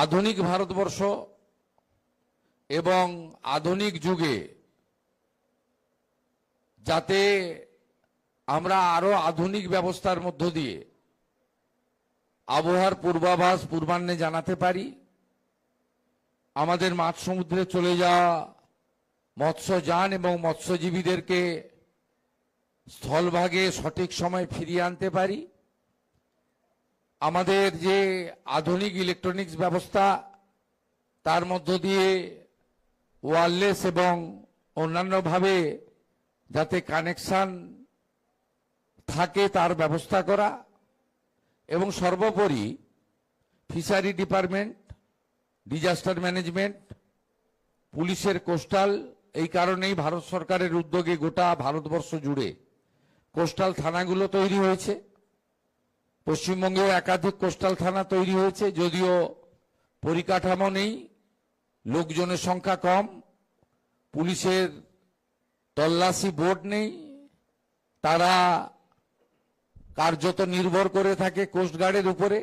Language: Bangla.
আধুনিক ভারতবর্ষ এবং আধুনিক যুগে যাতে আমরা আরো আধুনিক ব্যবস্থার মধ্য দিয়ে আবহাওয়ার পূর্বাভাস পূর্বাহ্নে জানাতে পারি, আমাদের মাঝ সমুদ্রে চলে যাওয়া মৎস্যযান এবং মৎস্যজীবীদেরকে স্থলভাগে সঠিক সময় ফিরিয়ে আনতে পারি, আমাদের যে আধুনিক ইলেকট্রনিক্স ব্যবস্থা তার মধ্য দিয়ে ওয়্যারলেস এবং অন্যান্যভাবে যাতে কানেকশন থাকে তার ব্যবস্থা করা, এবং সর্বোপরি ফিশারি ডিপার্টমেন্ট, ডিজাস্টার ম্যানেজমেন্ট, পুলিশের কোস্টাল, এই কারণেই ভারত সরকারের উদ্যোগে গোটা ভারতবর্ষ জুড়ে কোস্টাল থানাগুলো তৈরি হয়েছে। পশ্চিমবঙ্গেও একাধিক কোস্টাল থানা তৈরি হয়েছে, যদিও পরিকাঠামো নেই, লোকজনের সংখ্যা কম, পুলিশের তল্লাশি বোর্ড নেই, তারা কার্যত নির্ভর করে থাকে কোস্টগার্ডের উপরে।